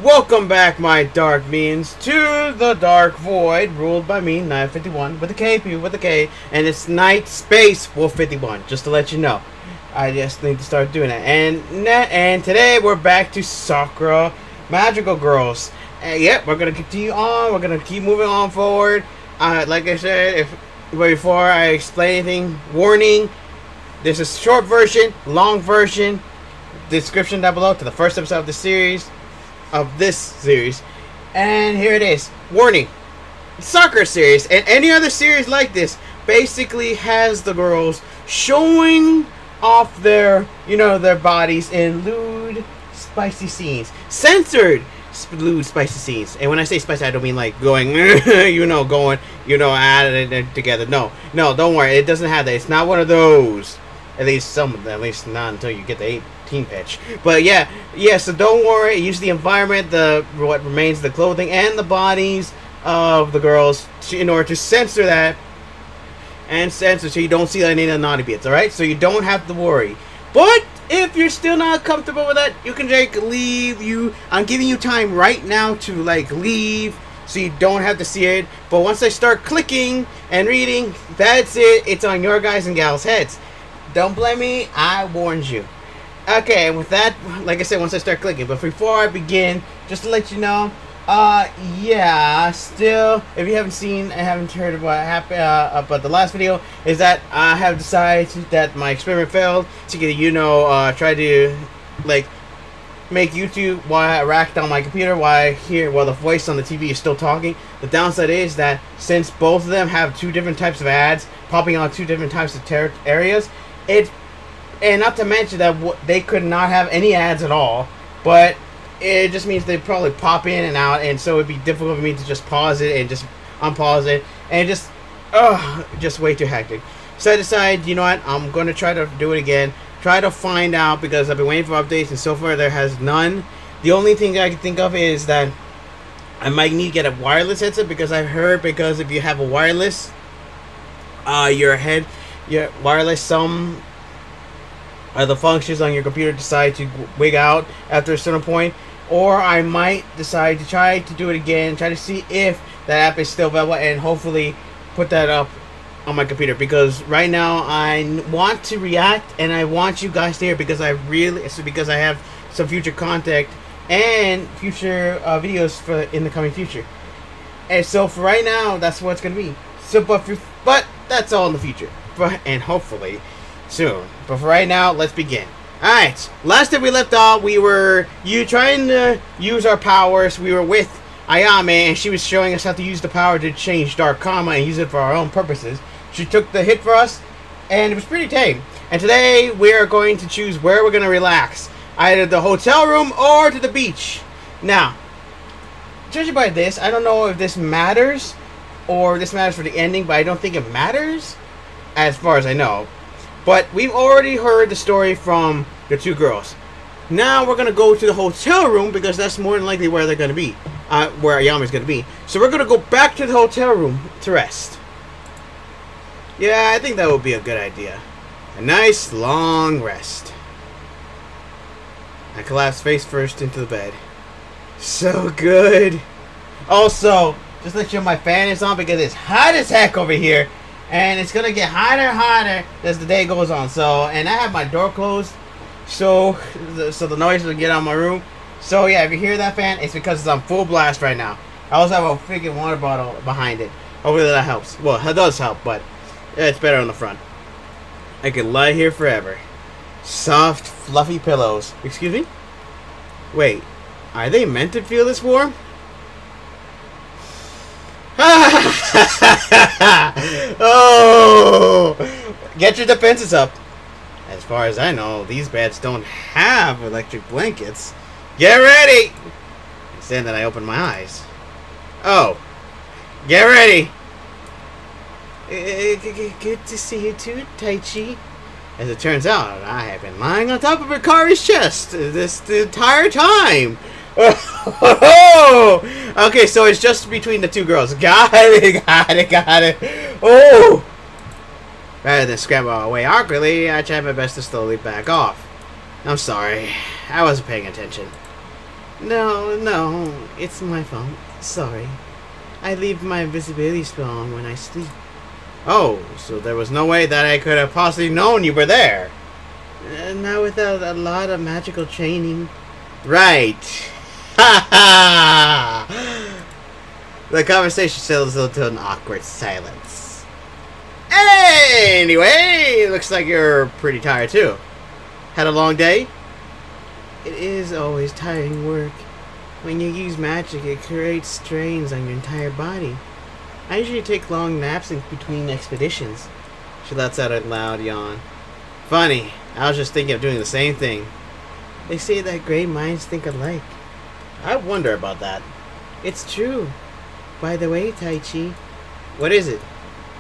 Welcome back, my dark means, to the Dark Void, ruled by me, Night 51, with a K, people with a K, and it's Night Space Wolf 51, just to let you know. I just need to start doing that. And today we're back to Sakura Magical Girls. And yep, we're going to continue on, we're going to keep moving on forward. Like I said, before I explain anything, warning, this is short version, long version, description down below to the first episode of the series. And here it is. Warning. Soccer series and any other series like this basically has the girls showing off their bodies in lewd, spicy scenes. Censored lewd, spicy scenes. And when I say spicy, I don't mean like going at it together. No, don't worry. It doesn't have that. It's not one of those. At least some of them. At least not until you get the 18 pitch. But yeah. So don't worry. Use the environment, what remains, the clothing, and the bodies of the girls in order to censor that and censor so you don't see any of the naughty bits. All right. So you don't have to worry. But if you're still not comfortable with that, you can leave. I'm giving you time right now to leave, so you don't have to see it. But once I start clicking and reading, that's it. It's on your guys and gals' heads. Don't blame me, I warned you. Okay, with that, like I said, once I start clicking. But before I begin, just to let you know, still, if you haven't heard what happened about the last video, is that I have decided that my experiment failed to get, try to, make YouTube while I racked on my computer while the voice on the TV is still talking. The downside is that since both of them have two different types of ads popping on two different types of areas, and not to mention that they could not have any ads at all, but it just means they probably pop in and out, and so it'd be difficult for me to just pause it and just unpause it, and just way too hectic. So I decided, you know what, I'm going to try to do it again, try to find out, because I've been waiting for updates, and so far there has none. The only thing I can think of is that I might need to get a wireless headset, because I've heard, because if you have a wireless, your wireless, some of the functions on your computer decide to wig out after a certain point, or I might decide to try to do it again, try to see if that app is still available, and hopefully put that up on my computer, because right now I want to react and I want you guys to hear, because I have some future content and future videos in the coming future, and so for right now that's what it's gonna be. So but that's all in the future, and hopefully soon. But for right now, let's begin. Alright, last time we left off, we were trying to use our powers. We were with Ayame, and she was showing us how to use the power to change dark karma and use it for our own purposes. She took the hit for us, and it was pretty tame. And today, we are going to choose where we're going to relax. Either the hotel room or to the beach. Now, judging by this, I don't know if this matters, or this matters for the ending, but I don't think it matters, as far as I know. But we've already heard the story from the two girls. Now we're going to go to the hotel room, because that's more than likely where they're going to be. Where Ayame's going to be. So we're going to go back to the hotel room to rest. Yeah, I think that would be a good idea. A nice long rest. I collapsed face first into the bed. So good. Also, just let you know my fan is on, because it's hot as heck over here. And it's going to get hotter and hotter as the day goes on. So, and I have my door closed, so the noise will get out of my room. So yeah, if you hear that fan, it's because it's on full blast right now. I also have a freaking water bottle behind it. Hopefully that helps. Well, it does help, but it's better on the front. I could lie here forever. Soft, fluffy pillows. Excuse me? Wait, are they meant to feel this warm? Oh, get your defenses up. As far as I know, these beds don't have electric blankets. Get ready. It's then that I open my eyes. Oh, get ready. Good to see you too, Taichi. As it turns out, I have been lying on top of Hikari's chest the entire time. Oh, okay, so it's just between the two girls. Got it. Oh! Rather than scramble away awkwardly, I tried my best to slowly back off. I'm sorry. I wasn't paying attention. No, it's my fault. Sorry. I leave my invisibility spell on when I sleep. Oh, so there was no way that I could have possibly known you were there. Not without a lot of magical training. Right. Ha ha! The conversation settles into an awkward silence. Anyway, looks like you're pretty tired too. Had a long day? It is always tiring work. When you use magic, it creates strains on your entire body. I usually take long naps in between expeditions. She lets out a loud yawn. Funny, I was just thinking of doing the same thing. They say that great minds think alike. I wonder about that. It's true. By the way, Taichi. What is it?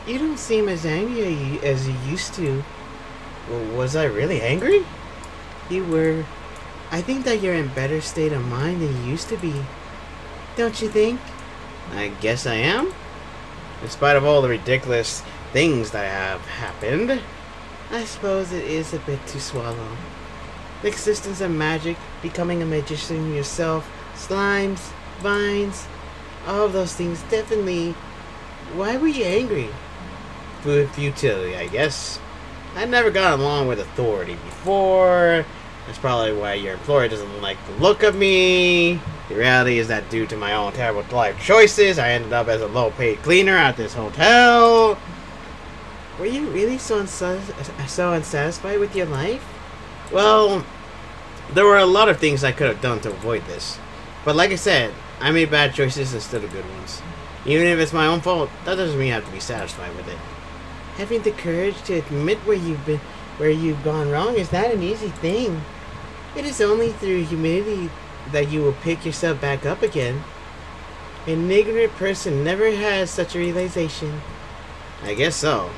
You don't seem as angry as you used to. Well, was I really angry? You were. I think that you're in a better state of mind than you used to be. Don't you think? I guess I am. In spite of all the ridiculous things that have happened, I suppose it is a bit to swallow. The existence of magic, becoming a magician yourself, slimes, vines, all of those things definitely. Why were you angry? Futility, I guess. I never got along with authority before. That's probably why your employer doesn't like the look of me. The reality is that due to my own terrible life choices, I ended up as a low-paid cleaner at this hotel. Were you really so unsatisfied with your life? Well, there were a lot of things I could have done to avoid this. But like I said, I made bad choices instead of good ones. Even if it's my own fault, that doesn't mean I have to be satisfied with it. Having the courage to admit where you've gone wrong is not an easy thing. It is only through humility that you will pick yourself back up again. An ignorant person never has such a realization. I guess so.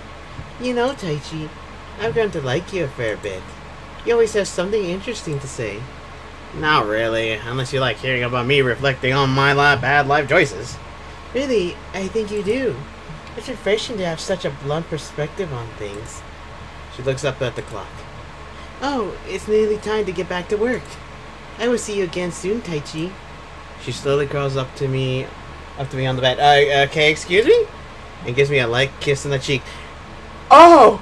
You know, Taichi, I've grown to like you a fair bit. You always have something interesting to say. Not really, unless you like hearing about me reflecting on my bad life choices. Really, I think you do. It's refreshing to have such a blunt perspective on things. She looks up at the clock. Oh, it's nearly time to get back to work. I will see you again soon, Taichi. She slowly crawls up to me on the bed. Okay, excuse me? And gives me a light kiss on the cheek. Oh!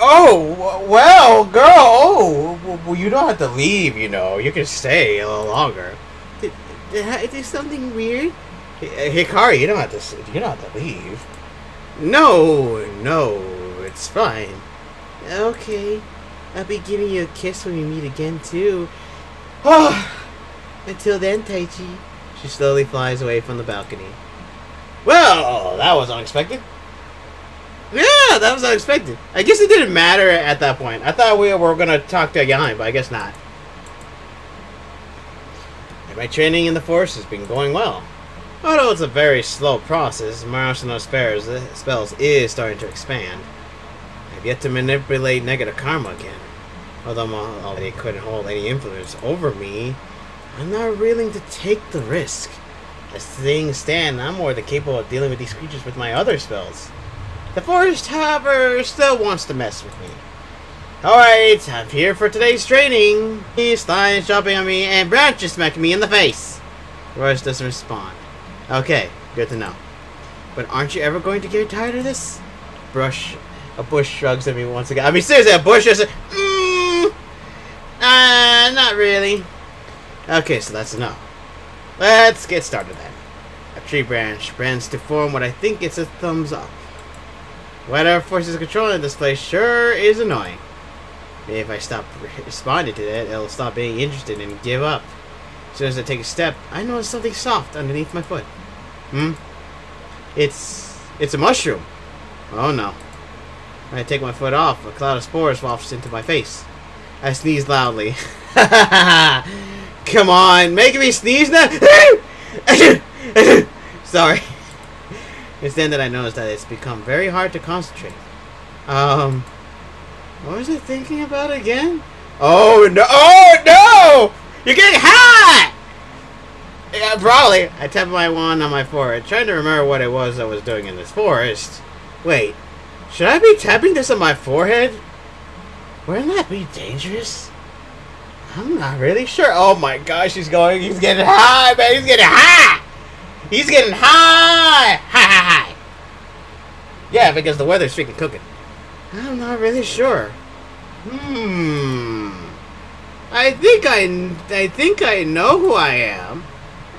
Oh, well, girl. Oh, well, you don't have to leave, you know. You can stay a little longer. Did I do something weird? Hikari, you don't have to leave. No, it's fine. Okay, I'll be giving you a kiss when we meet again too. Until then, Taichi. She slowly flies away from the balcony. Well, that was unexpected. Yeah, that was unexpected. I guess it didn't matter at that point. I thought we were gonna talk to Ayame, but I guess not. And my training in the force has been going well. Although it's a very slow process, my arsenal of spells is starting to expand. I've yet to manipulate negative karma again. Although they couldn't hold any influence over me, I'm not willing to take the risk. As things stand, I'm more than capable of dealing with these creatures with my other spells. The forest, however, still wants to mess with me. Alright, I'm here for today's training. He's flying, jumping on me, and branches smacking me in the face. Royce doesn't respond. Okay, good to know. But aren't you ever going to get tired of this? A bush shrugs at me once again. I mean, seriously, a bush is not really. Okay, so that's enough. Let's get started then. A tree branch bends to form what I think it's a thumbs up. Whatever forces controlling this place sure is annoying. Maybe if I stop responding to that, it'll stop being interested and give up. As soon as I take a step, I notice something soft underneath my foot. It's a mushroom. Oh no. When I take my foot off, a cloud of spores wafts into my face. I sneeze loudly. Come on, making me sneeze now? Sorry. It's then that I noticed that it's become very hard to concentrate. What was I thinking about again? Oh no! Oh no! You're getting hot! Yeah, probably. I tapped my wand on my forehead, trying to remember what it was I was doing in this forest. Wait, should I be tapping this on my forehead? Wouldn't that be dangerous? I'm not really sure. Oh my gosh, he's getting high, man. He's getting high. He's getting high. High. Yeah, because the weather's freaking cooking. I'm not really sure. I think I know who I am.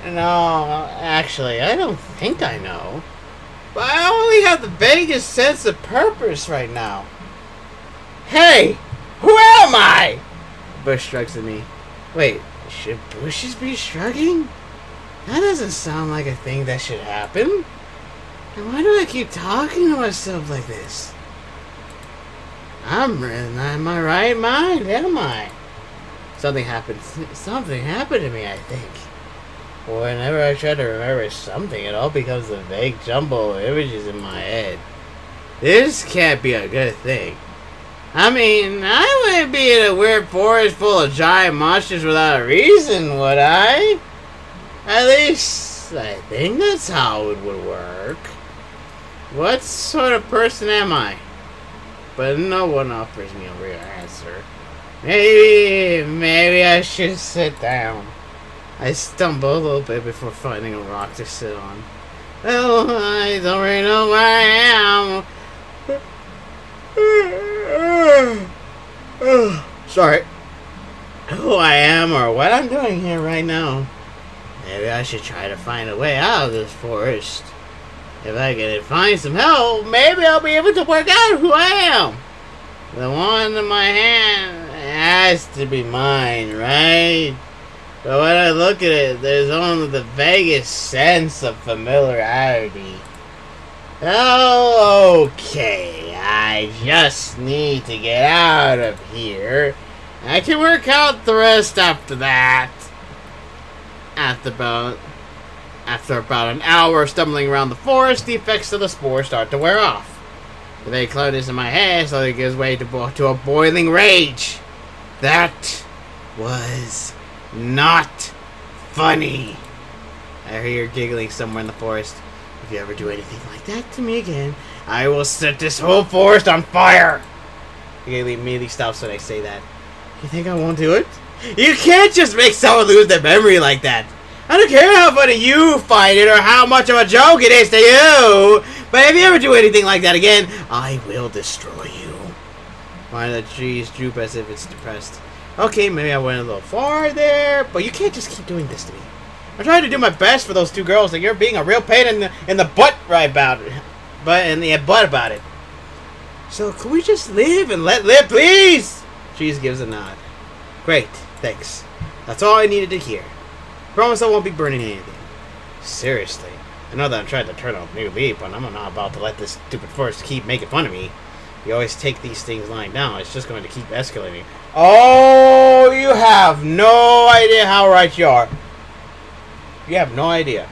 No, actually, I don't think I know. But I only have the vaguest sense of purpose right now. Hey, who am I? Bush shrugs at me. Wait, should bushes be shrugging? That doesn't sound like a thing that should happen. And why do I keep talking to myself like this? I'm really not in my right mind, am I? Something happened to me, I think. Whenever I try to remember something, it all becomes a vague jumble of images in my head. This can't be a good thing. I mean, I wouldn't be in a weird forest full of giant monsters without a reason, would I? At least, I think that's how it would work. What sort of person am I? But no one offers me a real answer. Maybe I should sit down. I stumble a little bit before finding a rock to sit on. Well, I don't really know where I am. Sorry. Who I am or what I'm doing here right now. Maybe I should try to find a way out of this forest. If I can find some help, maybe I'll be able to work out who I am. The one in my hand has to be mine, right? But when I look at it, there's only the vaguest sense of familiarity. Oh, okay. I just need to get out of here. I can work out the rest after that. After about an hour of stumbling around the forest, the effects of the spore start to wear off. The vague cloudiness in my head slowly gives way to a boiling rage. That was not funny. I hear giggling somewhere in the forest. If you ever do anything like that to me again, I will set this whole forest on fire. Giggling immediately stops when I say that. You think I won't do it? You can't just make someone lose their memory like that. I don't care how funny you find it or how much of a joke it is to you, but if you ever do anything like that again, I will destroy you. Why the trees droop as if it's depressed. Okay, maybe I went a little far there, but you can't just keep doing this to me. I'm trying to do my best for those two girls, and you're being a real pain in the butt right about it. Butt about it. So can we just live and let live, please? Trees gives a nod. Great, thanks. That's all I needed to hear. Promise I won't be burning anything. Seriously. I know that I'm trying to turn a new leaf, but I'm not about to let this stupid forest keep making fun of me. You always take these things lying down. It's just going to keep escalating. Oh, you have no idea how right you are. You have no idea.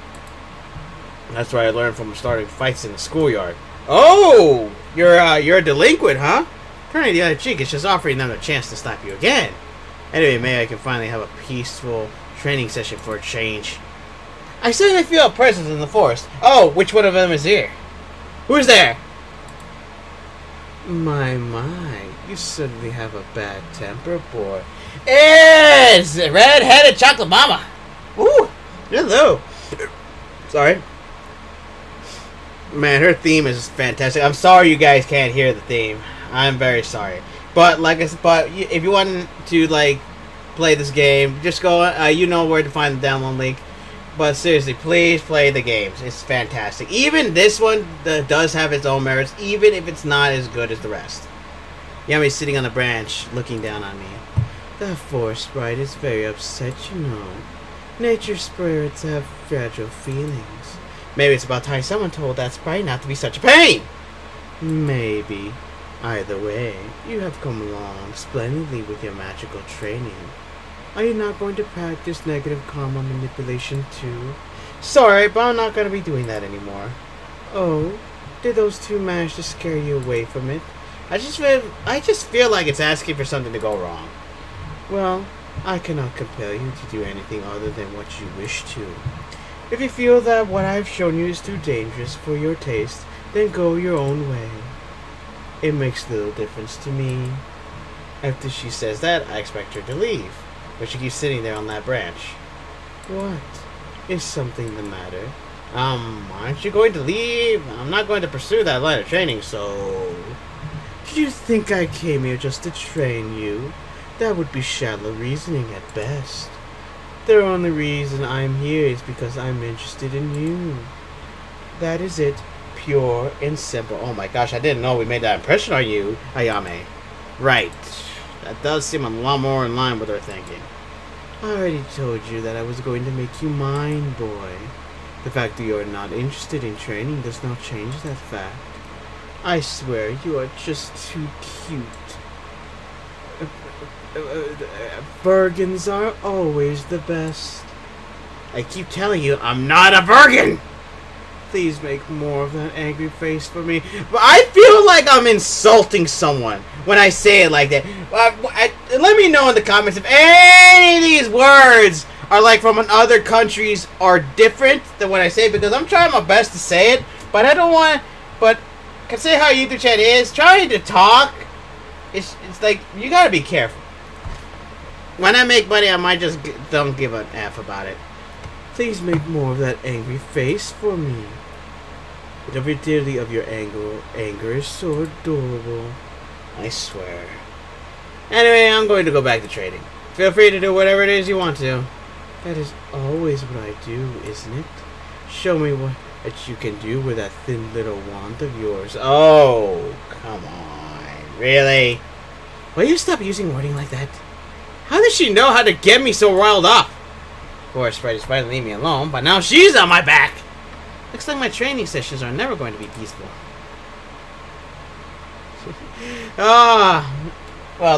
That's what I learned from starting fights in the schoolyard. Oh, you're a delinquent, huh? Turning the other cheek is just offering them a chance to slap you again. Anyway, maybe I can finally have a peaceful training session for a change. I suddenly feel a presence in the forest. Oh, which one of them is here? Who's there? My, you suddenly have a bad temper, boy. It's red-headed chocolate mama. Ooh, hello. Sorry. Man, her theme is fantastic. I'm sorry you guys can't hear the theme. I'm very sorry. But like I said, if you want to play this game, just go. You know where to find the download link. But seriously, please play the games. It's fantastic. Even this one does have its own merits, even if it's not as good as the rest. Yame's sitting on the branch, looking down on me. That forest sprite is very upset, you know. Nature spirits have fragile feelings. Maybe it's about time someone told that sprite not to be such a pain. Maybe. Either way, you have come along splendidly with your magical training. Are you not going to practice negative karma manipulation too? Sorry, but I'm not going to be doing that anymore. Oh, did those two manage to scare you away from it? I just feel like it's asking for something to go wrong. Well, I cannot compel you to do anything other than what you wish to. If you feel that what I've shown you is too dangerous for your taste, then go your own way. It makes little difference to me. After she says that, I expect her to leave. but she keeps sitting there on that branch. What? Is something the matter? Aren't you going to leave? I'm not going to pursue that line of training, so... Did you think I came here just to train you? That would be shallow reasoning at best. The only reason I'm here is because I'm interested in you. That is it. Pure and simple. Oh my gosh, I didn't know we made that impression on you, Ayame. Right. That does seem a lot more in line with our thinking. I already told you that I was going to make you mine, boy. The fact that you're not interested in training does not change that fact. I swear you are just too cute. Virgins are always the best. I keep telling you, I'm not a virgin! Please make more of that angry face for me. But I feel like I'm insulting someone when I say it like that. Let me know in the comments if any of these words are like from other countries are different than what I say, because I'm trying my best to say it, but I don't want. But consider how YouTube chat is trying to talk. It's like you gotta be careful. When I make money, I might just don't give an F about it. Please make more of that angry face for me. The vitality of your anger is so adorable. I swear. Anyway, I'm going to go back to trading. Feel free to do whatever it is you want to. That is always what I do, isn't it? Show me what that you can do with that thin little wand of yours. Oh, come on. Really? Will you stop using wording like that? How does she know how to get me so riled up? Of course, Freddy's trying to leave me alone, but now she's on my back! Looks like my training sessions are never going to be peaceful. Well,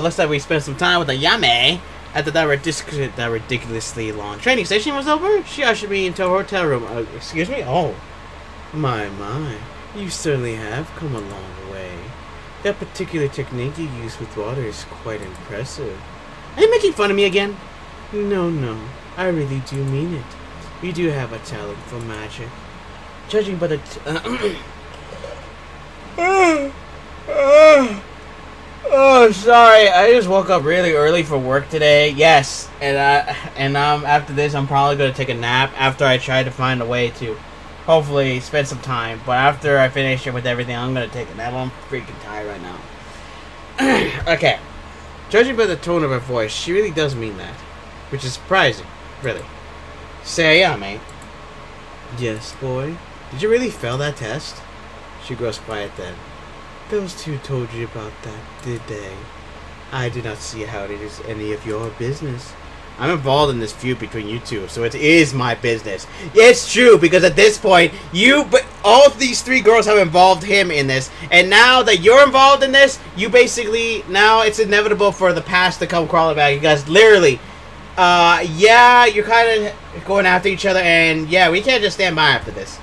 looks like we spent some time with Ayame. After that ridiculously long training session was over, she ushered me into a hotel room. Excuse me? Oh. My. You certainly have come a long way. That particular technique you use with water is quite impressive. Are you making fun of me again? No. I really do mean it. You do have a talent for magic. Judging by the... Oh, sorry. I just woke up really early for work today. Yes. And after this, I'm probably going to take a nap after I try to find a way to hopefully spend some time. But after I finish it with everything, I'm going to take a nap. I'm freaking tired right now. Okay. Judging by the tone of her voice, she really does mean that. Which is surprising. Really. Say, yeah, mate. Yes, boy. Did you really fail that test? She grows quiet then. Those two told you about that, did they? I do not see how it is any of your business. I'm involved in this feud between you two, so it is my business. Yeah, it's true, because at this point, but all of these three girls have involved him in this, and now that you're involved in this, you basically, now it's inevitable for the past to come crawling back. You guys literally, yeah, you're kind of going after each other, and yeah, we can't just stand by after this.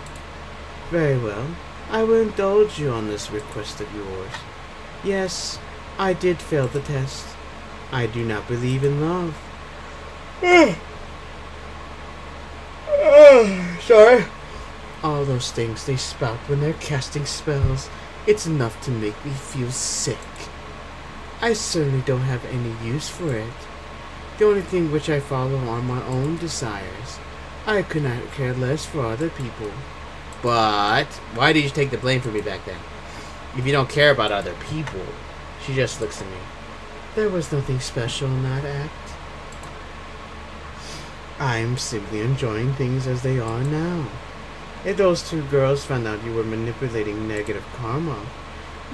Very well. I will indulge you on this request of yours. Yes, I did fail the test. I do not believe in love. Sorry. All those things they spout when they're casting spells, it's enough to make me feel sick. I certainly don't have any use for it. The only thing which I follow are my own desires. I could not care less for other people. But why did you take the blame for me back then? If you don't care about other people. She just looks at me. There was nothing special in that act. I'm simply enjoying things as they are now. If those two girls found out you were manipulating negative karma,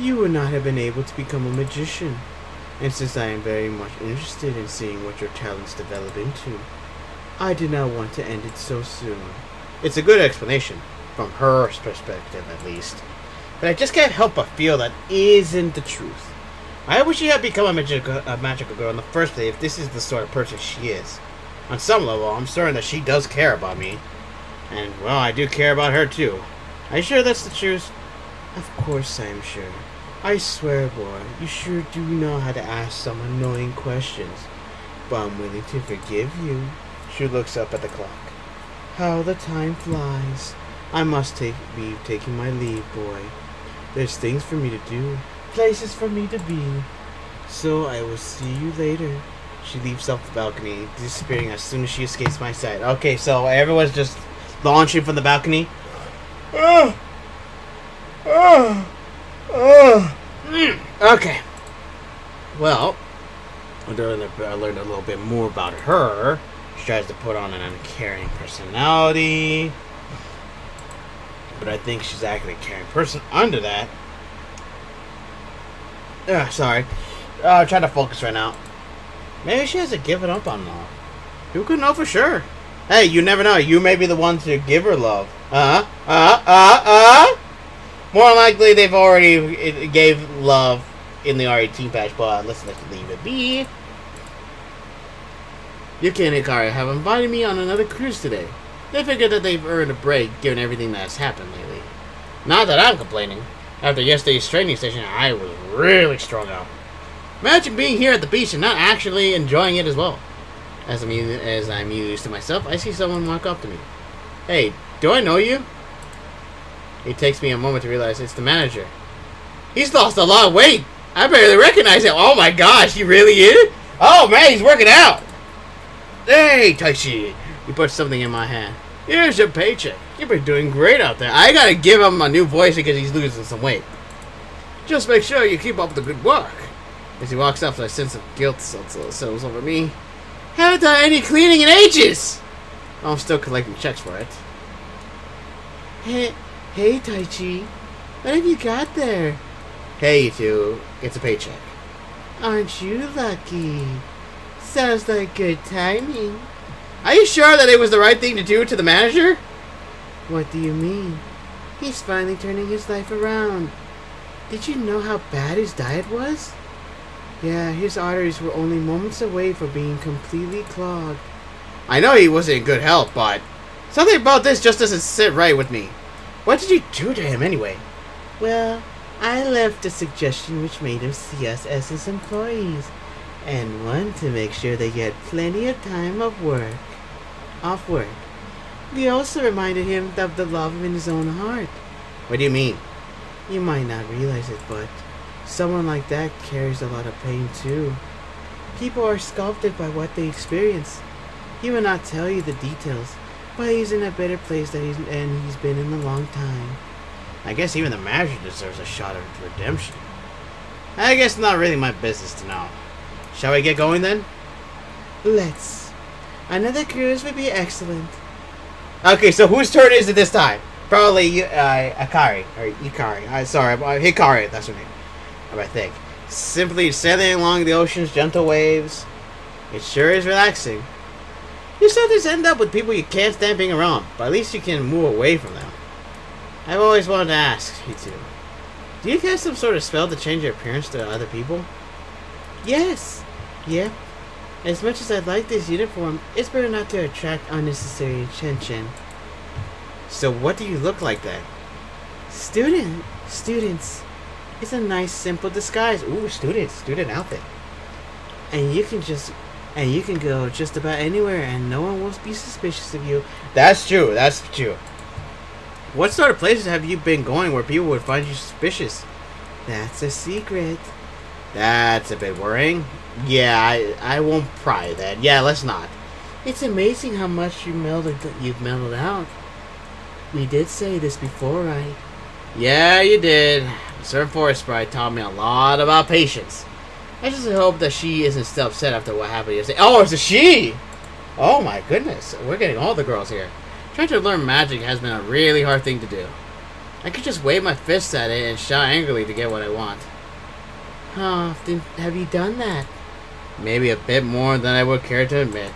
you would not have been able to become a magician. And since I am very much interested in seeing what your talents develop into, I did not want to end it so soon. It's a good explanation. From her perspective, at least. But I just can't help but feel that isn't the truth. I wish she had become a magical girl in the first place if this is the sort of person she is. On some level, I'm certain that she does care about me. And, well, I do care about her, too. Are you sure that's the truth? Of course I am sure. I swear, boy, you sure do know how to ask some annoying questions. But I'm willing to forgive you. She looks up at the clock. How the time flies. I must be taking my leave, boy. There's things for me to do, places for me to be. So I will see you later. She leaps off the balcony, disappearing as soon as she escapes my sight. Okay, so everyone's just launching from the balcony. Okay. Well, I learned a little bit more about her. She tries to put on an uncaring personality, but I think she's actually a caring person under that. Sorry. I'm trying to focus right now. Maybe she hasn't given up on love. Who could know for sure? Hey, you never know. You may be the one to give her love. More likely, they've already gave love in the R18 patch, but let's leave it be. Yuki and Hikari have invited me on another cruise today. They figured that they've earned a break given everything that's happened lately. Not that I'm complaining. After yesterday's training session, I was really strung out. Imagine being here at the beach and not actually enjoying it as well. As I'm used to myself, I see someone walk up to me. Hey, do I know you? It takes me a moment to realize it's the manager. He's lost a lot of weight. I barely recognize him. Oh my gosh, he really is? Oh man, he's working out. Hey, Taichi. You put something in my hand. Here's your paycheck. You've been doing great out there. I gotta give him a new voice because he's losing some weight. Just make sure you keep up the good work. As he walks up, a sense of guilt settles over me. Haven't done any cleaning in ages! Oh, I'm still collecting checks for it. Hey, Taichi. What have you got there? Hey, you two. It's a paycheck. Aren't you lucky? Sounds like good timing. Are you sure that it was the right thing to do to the manager? What do you mean? He's finally turning his life around. Did you know how bad his diet was? Yeah, his arteries were only moments away from being completely clogged. I know he wasn't in good health, but something about this just doesn't sit right with me. What did you do to him anyway? Well, I left a suggestion which made him see us as his employees, and wanted to make sure that he had plenty of time off work. We also reminded him of the love in his own heart. What do you mean? You might not realize it, but someone like that carries a lot of pain too. People are sculpted by what they experience. He will not tell you the details, but he's in a better place than he's been in a long time. I guess even the manager deserves a shot at redemption. I guess it's not really my business to know. Shall we get going then? Let's. Another cruise would be excellent. Okay, so whose turn is it this time? Probably Akari or Ikari. Sorry, Hikari. That's her name. I think. Simply sailing along the ocean's gentle waves. It sure is relaxing. You sometimes end up with people you can't stand being around, but at least you can move away from them. I've always wanted to ask you two. Do you have some sort of spell to change your appearance to other people? Yes. Yeah. As much as I'd like this uniform, it's better not to attract unnecessary attention. So what do you look like then? Students. It's a nice, simple disguise. Ooh, student outfit. And you can go just about anywhere, and no one will be suspicious of you. That's true. What sort of places have you been going where people would find you suspicious? That's a secret. That's a bit worrying. Yeah, I won't pry that. Yeah, let's not. It's amazing how much you've mellowed out. We did say this before, right? Yeah, you did. Sir Forest Sprite taught me a lot about patience. I just hope that she isn't still upset after what happened yesterday. Oh, it's a she! Oh my goodness. We're getting all the girls here. Trying to learn magic has been a really hard thing to do. I could just wave my fists at it and shout angrily to get what I want. How often have you done that? Maybe a bit more than I would care to admit.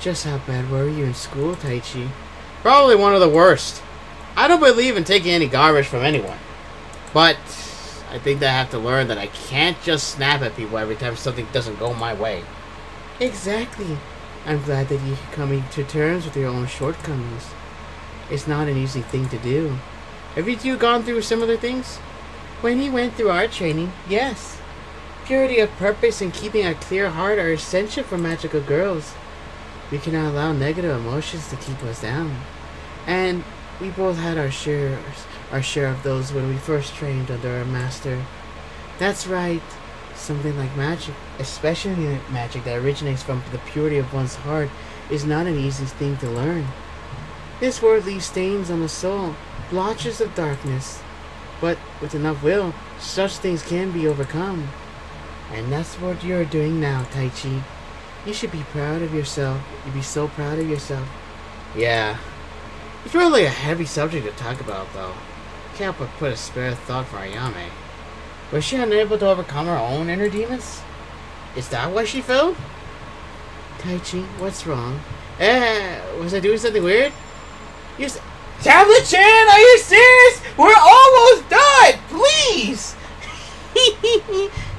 Just how bad were you in school, Taichi? Probably one of the worst. I don't believe in taking any garbage from anyone. But I think that I have to learn that I can't just snap at people every time something doesn't go my way. Exactly. I'm glad that you're coming to terms with your own shortcomings. It's not an easy thing to do. Have you two gone through similar things? When you went through our training, yes. Purity of purpose and keeping a clear heart are essential for magical girls. We cannot allow negative emotions to keep us down. And we both had our share of those when we first trained under our master. That's right. Something like magic, especially magic that originates from the purity of one's heart, is not an easy thing to learn. This world leaves stains on the soul, blotches of darkness. But with enough will, such things can be overcome. And that's what you're doing now, Taichi. You should be proud of yourself. You'd be so proud of yourself. Yeah. It's really a heavy subject to talk about, though. Can't but put a spare thought for Ayame. Was she unable to overcome her own inner demons? Is that why she failed? Taichi, what's wrong? Was I doing something weird? Tablet-chan, are you serious? We're almost done! Please!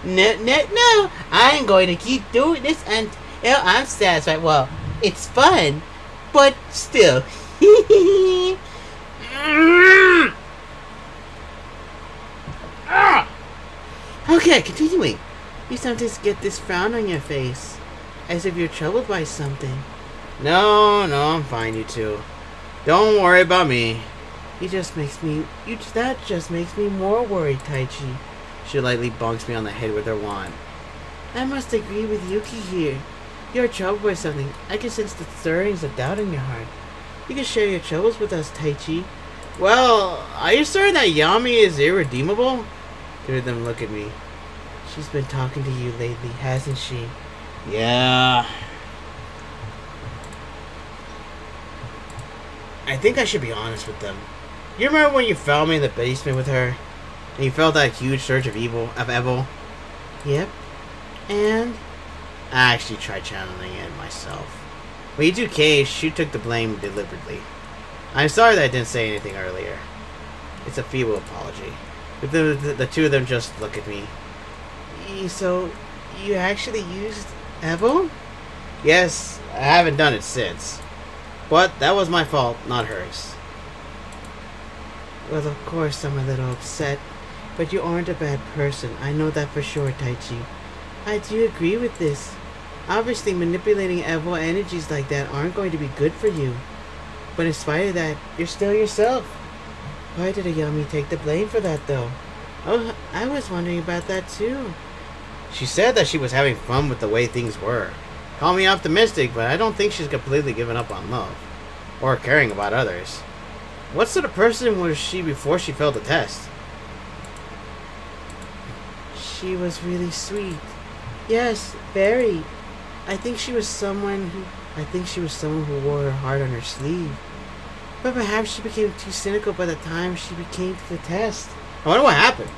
No. I'm going to keep doing this until I'm satisfied. Well, it's fun, but still. Okay, continuing. You sometimes get this frown on your face, as if you're troubled by something. No, I'm fine, you two. Don't worry about me. That just makes me more worried, Taichi. She lightly bonks me on the head with her wand. I must agree with Yuki here. You're troubled by something. I can sense the stirrings of doubt in your heart. You can share your troubles with us, Taichi. Well, are you certain that Yami is irredeemable? Two of them look at me. She's been talking to you lately, hasn't she? Yeah. I think I should be honest with them. You remember when you found me in the basement with her? And you felt that huge surge of evil? Yep. And? I actually tried channeling it myself. When you caged, she took the blame deliberately. I'm sorry that I didn't say anything earlier. It's a feeble apology. The two of them just look at me. So, you actually used Evo? Yes, I haven't done it since. But that was my fault, not hers. Well, of course I'm a little upset, but you aren't a bad person. I know that for sure, Taichi. I do agree with this. Obviously, manipulating Evo energies like that aren't going to be good for you. But in spite of that, you're still yourself. Why did Ayame take the blame for that, though? Oh, I was wondering about that, too. She said that she was having fun with the way things were. Call me optimistic, but I don't think she's completely given up on love. Or caring about others. What sort of person was she before she failed the test? She was really sweet. Yes, very. I think she was someone who wore her heart on her sleeve. But perhaps she became too cynical by the time she became to the test. I wonder what happened.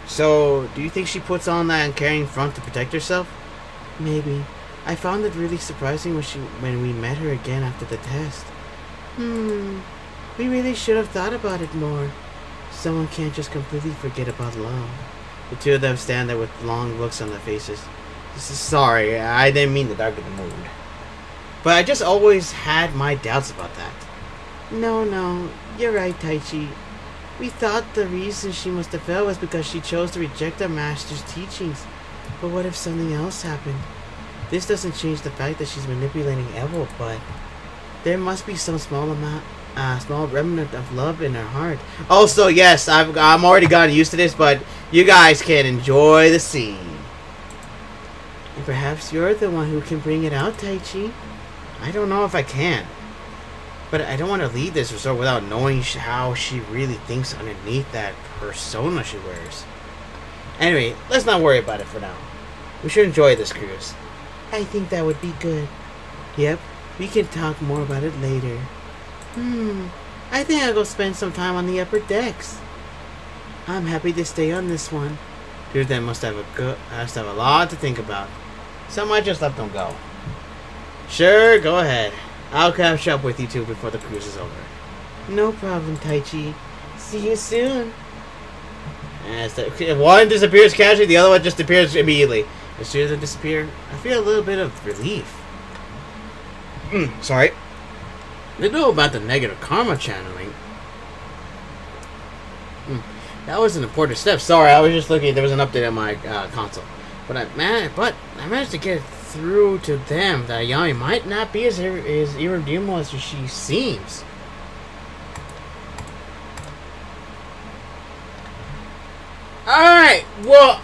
So, do you think she puts on that uncaring front to protect herself? Maybe. I found it really surprising when we met her again after the test. We really should have thought about it more. Someone can't just completely forget about love. The two of them stand there with long looks on their faces. Sorry, I didn't mean to darken the mood. But I just always had my doubts about that. No, you're right, Taichi. We thought the reason she must have failed was because she chose to reject our master's teachings. But what if something else happened? This doesn't change the fact that she's manipulating Evo, but there must be some small remnant of love in her heart. Also, yes, I'm already gotten used to this, but you guys can enjoy the scene. And perhaps you're the one who can bring it out, Taichi. I don't know if I can. But I don't want to leave this resort without knowing how she really thinks underneath that persona she wears. Anyway, let's not worry about it for now. We should enjoy this cruise. I think that would be good. Yep, we can talk more about it later. I think I'll go spend some time on the upper decks. I'm happy to stay on this one. Dude, that must have a lot to think about. Some I just let them go. Sure, go ahead. I'll catch up with you two before the cruise is over. No problem, Taichi. See you soon. If one disappears casually, the other one just appears immediately. As soon as they disappear, I feel a little bit of relief. Sorry. They know about the negative karma channeling. That was an important step. Sorry, I was just looking. There was an update on my console. But I managed to get through to them that Ayame might not be as irredeemable as she seems. Alright. Well,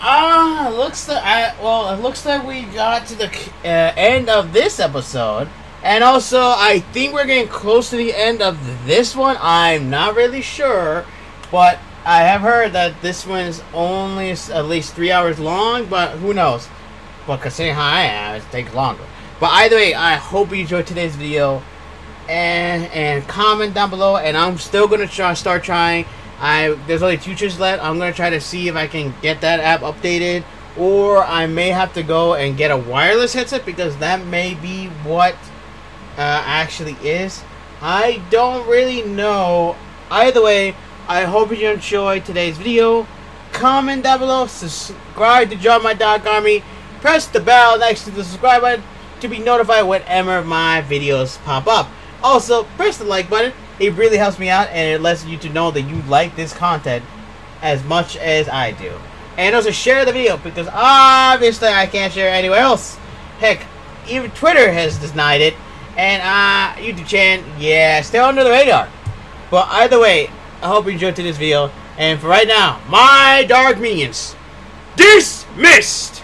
it looks like we got to the end of this episode, and also I think we're getting close to the end of this one. I'm not really sure, but I have heard that this one is only at least 3 hours long. But who knows? But considering how I am, it takes longer. But either way, I hope you enjoyed today's video, and comment down below. And I'm still gonna start trying. There's only 2 trips left. I'm gonna try to see if I can get that app updated, or I may have to go and get a wireless headset because that may be what actually is. I don't really know. Either way, I hope you enjoyed today's video. Comment down below, subscribe to John My Dog Army, press the bell next to the subscribe button to be notified whenever my videos pop up. Also, press the like button. It really helps me out, and it lets you to know that you like this content as much as I do. And also share the video, because obviously I can't share anywhere else. Heck, even Twitter has denied it. And YouTube channel, yeah, still under the radar. But either way, I hope you enjoyed today's video. And for right now, my dark minions, dismissed!